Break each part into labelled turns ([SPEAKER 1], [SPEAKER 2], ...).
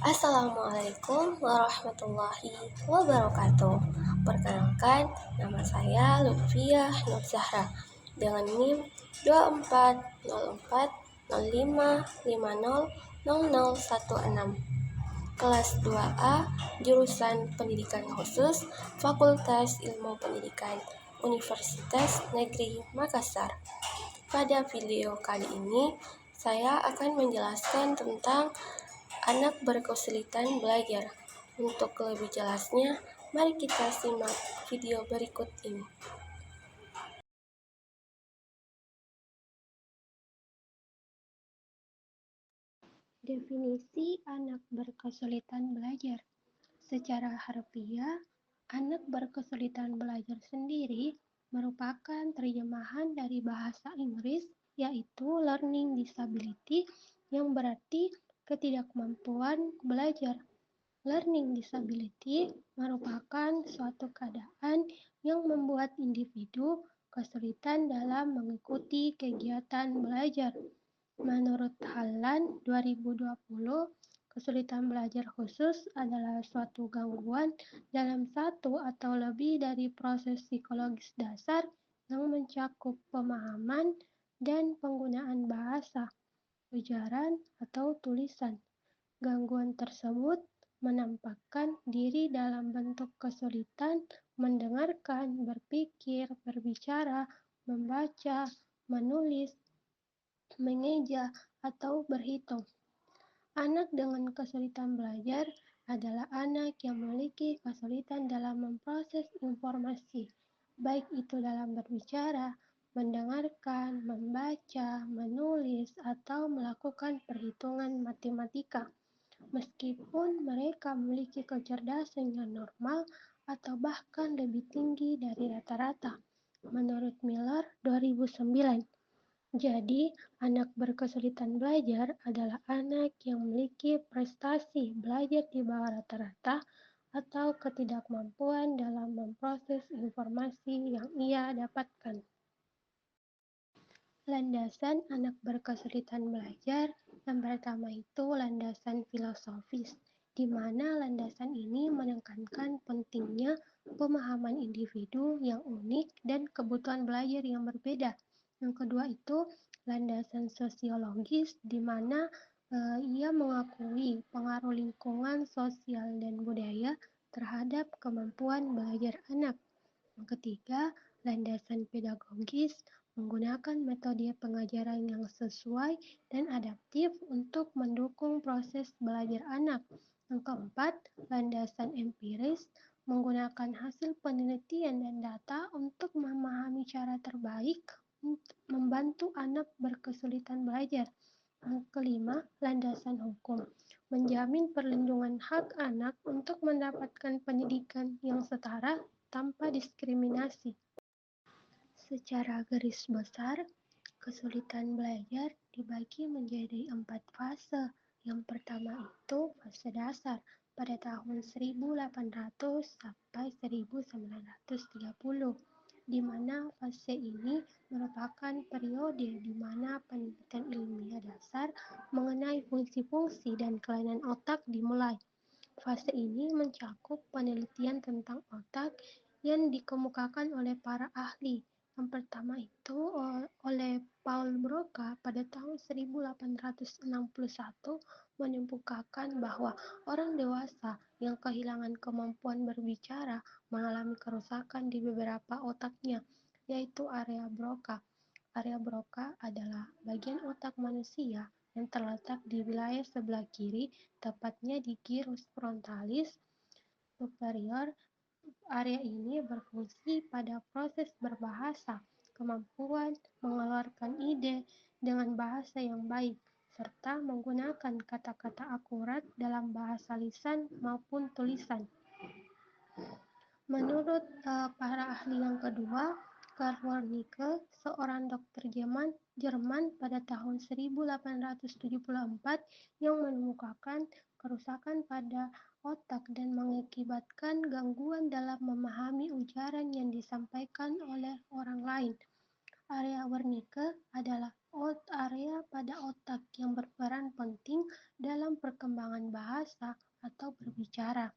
[SPEAKER 1] Assalamualaikum warahmatullahi wabarakatuh. Perkenalkan, nama saya Lutfiah Nur Zahra dengan NIM 240405500016, kelas 2A, jurusan Pendidikan Khusus, Fakultas Ilmu Pendidikan, Universitas Negeri Makassar. Pada video kali ini, saya akan menjelaskan tentang anak berkesulitan belajar. Untuk lebih jelasnya, mari kita simak video berikut ini.
[SPEAKER 2] Definisi anak berkesulitan belajar. Secara harfiah, anak berkesulitan belajar sendiri merupakan terjemahan dari bahasa Inggris, yaitu learning disability, yang berarti ketidakmampuan belajar. Learning disability merupakan suatu keadaan yang membuat individu kesulitan dalam mengikuti kegiatan belajar. Menurut Hallan 2020, kesulitan belajar khusus adalah suatu gangguan dalam satu atau lebih dari proses psikologis dasar yang mencakup pemahaman dan penggunaan bahasa, ujaran, atau tulisan. Gangguan tersebut menampakkan diri dalam bentuk kesulitan mendengarkan, berpikir, berbicara, membaca, menulis, mengeja, atau berhitung. Anak dengan kesulitan belajar adalah anak yang memiliki kesulitan dalam memproses informasi, baik itu dalam berbicara, mendengarkan, membaca, menulis, atau melakukan perhitungan matematika. Meskipun mereka memiliki kecerdasan yang normal atau bahkan lebih tinggi dari rata-rata, menurut Miller 2009. Jadi, anak berkesulitan belajar adalah anak yang memiliki prestasi belajar di bawah rata-rata atau ketidakmampuan dalam memproses informasi yang ia dapatkan. Landasan anak berkesulitan belajar. Yang pertama itu landasan filosofis, di mana landasan ini menekankan pentingnya pemahaman individu yang unik dan kebutuhan belajar yang berbeda. Yang kedua itu landasan sosiologis, di mana ia mengakui pengaruh lingkungan sosial dan budaya terhadap kemampuan belajar anak. Yang ketiga, landasan pedagogis, menggunakan metode pengajaran yang sesuai dan adaptif untuk mendukung proses belajar anak. Yang keempat, landasan empiris, menggunakan hasil penelitian dan data untuk memahami cara terbaik untuk membantu anak berkesulitan belajar. Yang kelima, landasan hukum, menjamin perlindungan hak anak untuk mendapatkan pendidikan yang setara tanpa diskriminasi. Secara garis besar, kesulitan belajar dibagi menjadi 4 fase. Yang pertama itu fase dasar pada tahun 1800 sampai 1930, di mana fase ini merupakan periode di mana penelitian ilmiah dasar mengenai fungsi-fungsi dan kelainan otak dimulai. Fase ini mencakup penelitian tentang otak yang dikemukakan oleh para ahli. Yang pertama itu oleh Paul Broca pada tahun 1861 mengemukakan bahwa orang dewasa yang kehilangan kemampuan berbicara mengalami kerusakan di beberapa otaknya, yaitu area Broca. Area Broca adalah bagian otak manusia yang terletak di wilayah sebelah kiri, tepatnya di gyrus frontalis superior. Area ini berfungsi pada proses berbahasa, kemampuan mengeluarkan ide dengan bahasa yang baik, serta menggunakan kata-kata akurat dalam bahasa lisan maupun tulisan. Menurut para ahli yang kedua, Karl Wernicke, seorang dokter Jerman pada tahun 1874 yang menemukan kerusakan pada otak dan mengakibatkan gangguan dalam memahami ujaran yang disampaikan oleh orang lain. Area Wernicke adalah area pada otak yang berperan penting dalam perkembangan bahasa atau berbicara.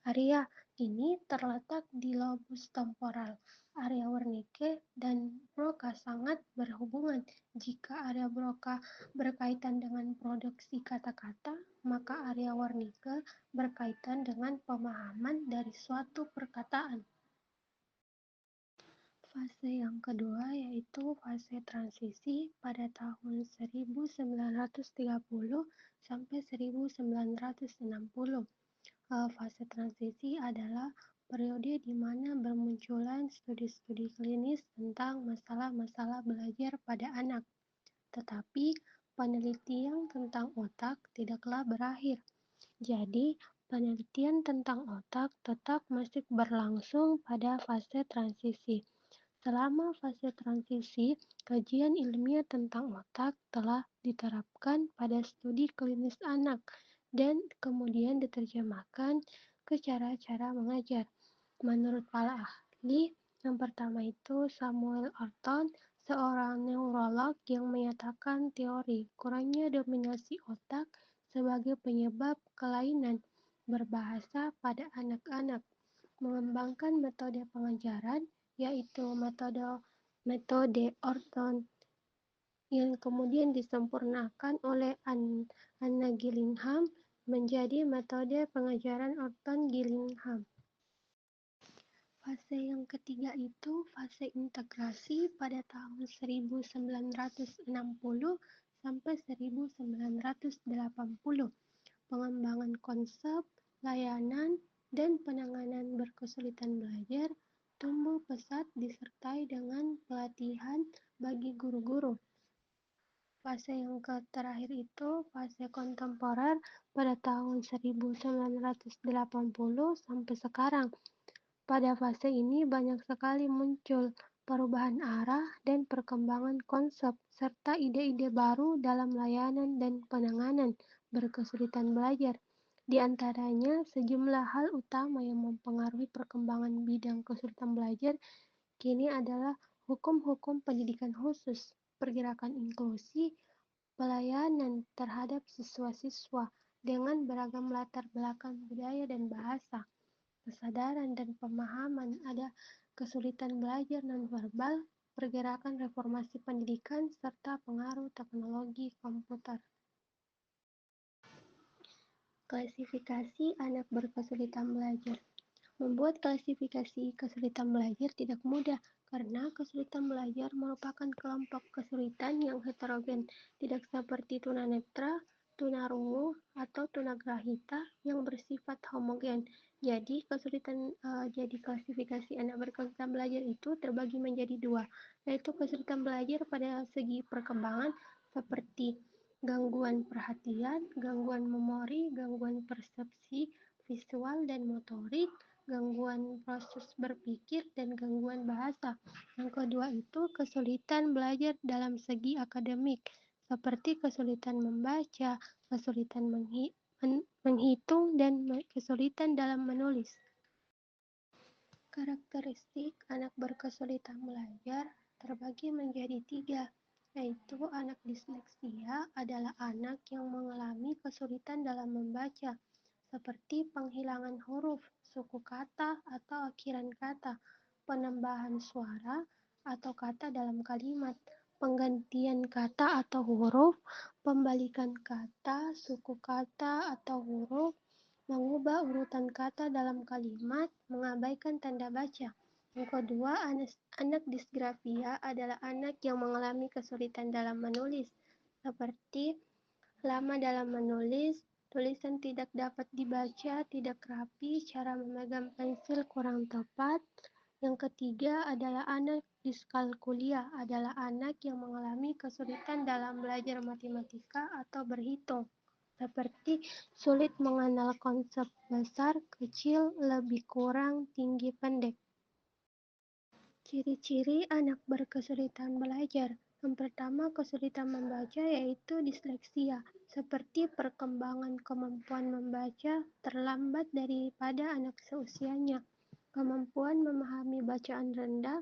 [SPEAKER 2] Area ini terletak di lobus temporal. Area Wernicke dan Broca sangat berhubungan. Jika area Broca berkaitan dengan produksi kata-kata, maka area Wernicke berkaitan dengan pemahaman dari suatu perkataan. Fase yang kedua yaitu fase transisi pada tahun 1930 sampai 1960. Fase transisi adalah periode di mana bermunculan studi-studi klinis tentang masalah-masalah belajar pada anak. Tetapi penelitian tentang otak tidaklah berakhir. Jadi, penelitian tentang otak tetap masih berlangsung pada fase transisi. Selama fase transisi, kajian ilmiah tentang otak telah diterapkan pada studi klinis anak dan kemudian diterjemahkan ke cara-cara mengajar. Menurut para ahli, yang pertama itu Samuel Orton, seorang neurolog yang menyatakan teori kurangnya dominasi otak sebagai penyebab kelainan berbahasa pada anak-anak, mengembangkan metode pengajaran yaitu metode Orton yang kemudian disempurnakan oleh Anna Gillingham menjadi metode pengajaran Orton-Gillingham. Fase yang ketiga itu fase integrasi pada tahun 1960 sampai 1980. Pengembangan konsep, layanan, dan penanganan berkesulitan belajar tumbuh pesat disertai dengan pelatihan bagi guru-guru. Fase yang terakhir itu fase kontemporer pada tahun 1980 sampai sekarang. Pada fase ini banyak sekali muncul perubahan arah dan perkembangan konsep serta ide-ide baru dalam layanan dan penanganan berkesulitan belajar. Di antaranya sejumlah hal utama yang mempengaruhi perkembangan bidang kesulitan belajar kini adalah hukum-hukum pendidikan khusus, pergerakan inklusi, pelayanan terhadap siswa-siswa dengan beragam latar belakang budaya dan bahasa, kesadaran dan pemahaman ada kesulitan belajar nonverbal, pergerakan reformasi pendidikan, serta pengaruh teknologi komputer. Klasifikasi anak berkesulitan belajar. Membuat klasifikasi kesulitan belajar tidak mudah karena kesulitan belajar merupakan kelompok kesulitan yang heterogen, tidak seperti tunanetra, tunarungu, atau tunagrahita yang bersifat homogen. Jadi klasifikasi anak berkesulitan belajar itu terbagi menjadi dua, yaitu kesulitan belajar pada segi perkembangan seperti gangguan perhatian, gangguan memori, gangguan persepsi, visual dan motorik, gangguan proses berpikir, dan gangguan bahasa. Yang kedua itu kesulitan belajar dalam segi akademik, seperti kesulitan membaca, kesulitan menghitung, dan kesulitan dalam menulis. Karakteristik anak berkesulitan belajar terbagi menjadi tiga, yaitu anak disleksia adalah anak yang mengalami kesulitan dalam membaca, seperti penghilangan huruf, suku kata, atau akhiran kata, penambahan suara atau kata dalam kalimat, penggantian kata atau huruf, pembalikan kata, suku kata atau huruf, mengubah urutan kata dalam kalimat, mengabaikan tanda baca. Yang kedua, anak disgrafia adalah anak yang mengalami kesulitan dalam menulis, seperti lama dalam menulis, tulisan tidak dapat dibaca, tidak rapi, cara memegang pensil kurang tepat. Yang ketiga adalah anak diskalkulia, adalah anak yang mengalami kesulitan dalam belajar matematika atau berhitung, seperti sulit mengenal konsep besar, kecil, lebih kurang, tinggi, pendek. Ciri-ciri anak berkesulitan belajar. Yang pertama, kesulitan membaca yaitu disleksia, seperti perkembangan kemampuan membaca terlambat daripada anak seusianya. Kemampuan memahami bacaan rendah.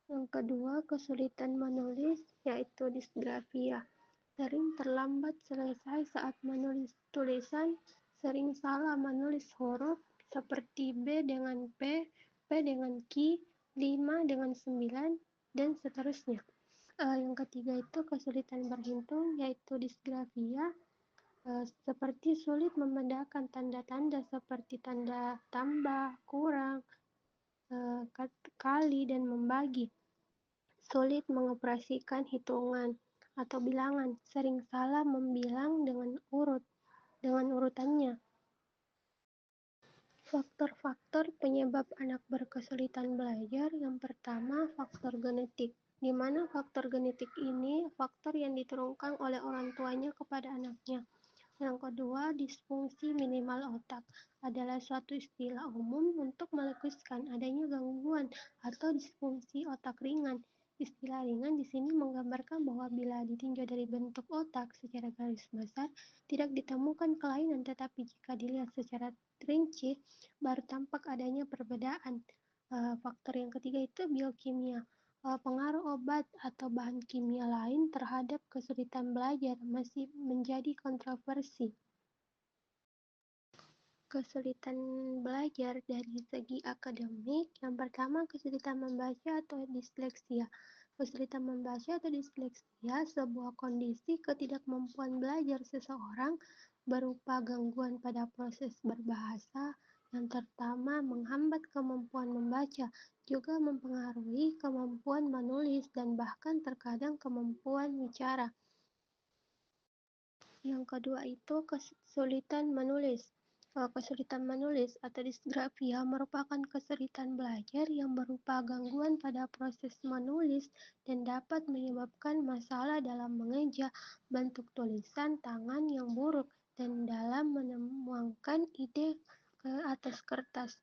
[SPEAKER 2] Yang kedua, kesulitan menulis yaitu disgrafia. sering terlambat selesai saat menulis tulisan, sering salah menulis huruf seperti B dengan P dengan Q, 5 dengan 9, dan seterusnya. Yang ketiga itu kesulitan berhitung, yaitu disgrafia, seperti sulit membedakan tanda-tanda seperti tanda tambah, kurang, kali, dan membagi. Sulit mengoperasikan hitungan atau bilangan, sering salah membilang dengan urutannya. Faktor-faktor penyebab anak berkesulitan belajar. Yang pertama, faktor genetik, di mana faktor genetik ini faktor yang diturunkan oleh orang tuanya kepada anaknya. Yang kedua, disfungsi minimal otak adalah suatu istilah umum untuk melukiskan adanya gangguan atau disfungsi otak ringan. Istilah ringan di sini menggambarkan bahwa bila ditinjau dari bentuk otak secara garis besar, tidak ditemukan kelainan, tetapi jika dilihat secara rinci, baru tampak adanya perbedaan. Faktor yang ketiga itu biokimia. Pengaruh obat atau bahan kimia lain terhadap kesulitan belajar masih menjadi kontroversi. Kesulitan belajar dari segi akademik, yang pertama kesulitan membaca atau disleksia. Kesulitan membaca atau disleksia sebuah kondisi ketidakmampuan belajar seseorang berupa gangguan pada proses berbahasa yang terutama menghambat kemampuan membaca, juga mempengaruhi kemampuan menulis dan bahkan terkadang kemampuan bicara. Yang kedua itu kesulitan menulis. Kesulitan menulis atau disgrafia merupakan kesulitan belajar yang berupa gangguan pada proses menulis dan dapat menyebabkan masalah dalam mengeja, bentuk tulisan tangan yang buruk, dan dalam menuangkan ide ke atas kertas.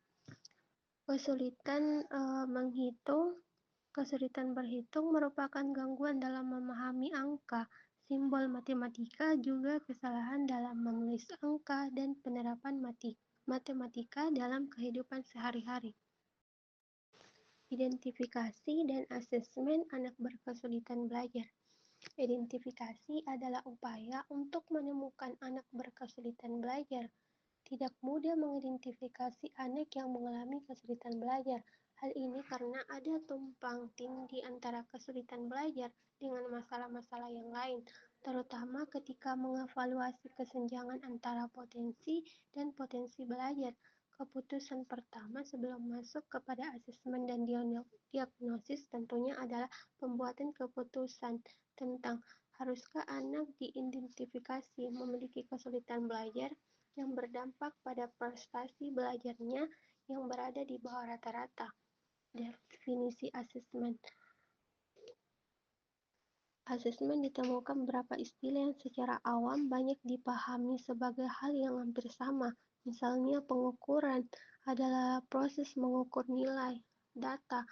[SPEAKER 2] Kesulitan menghitung. Kesulitan berhitung merupakan gangguan dalam memahami angka, simbol matematika, juga kesalahan dalam menulis angka dan penerapan matematika dalam kehidupan sehari-hari. Identifikasi dan asesmen anak berkesulitan belajar. Identifikasi adalah upaya untuk menemukan anak berkesulitan belajar. Tidak mudah mengidentifikasi anak yang mengalami kesulitan belajar. Hal ini karena ada tumpang tindih antara kesulitan belajar dengan masalah-masalah yang lain, terutama ketika mengevaluasi kesenjangan antara potensi dan potensi belajar. Keputusan pertama sebelum masuk kepada asesmen dan diagnosis tentunya adalah pembuatan keputusan tentang haruskah anak diidentifikasi memiliki kesulitan belajar yang berdampak pada prestasi belajarnya yang berada di bawah rata-rata. Definisi asesmen. Asesmen ditemukan beberapa istilah yang secara awam banyak dipahami sebagai hal yang hampir sama. Misalnya pengukuran adalah proses mengukur nilai data.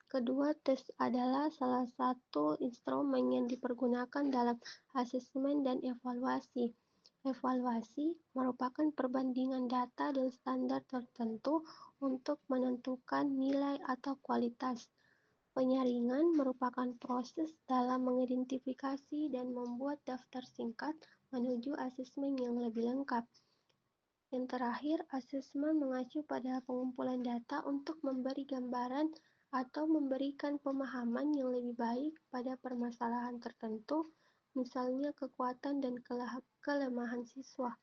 [SPEAKER 2] Kedua, tes adalah salah satu instrumen yang dipergunakan dalam asesmen dan evaluasi. Evaluasi merupakan perbandingan data dan standar tertentu untuk menentukan nilai atau kualitas. Penyaringan merupakan proses dalam mengidentifikasi dan membuat daftar singkat menuju asesmen yang lebih lengkap. Yang terakhir, asesmen mengacu pada pengumpulan data untuk memberi gambaran atau memberikan pemahaman yang lebih baik pada permasalahan tertentu, misalnya kekuatan dan kelemahan siswa.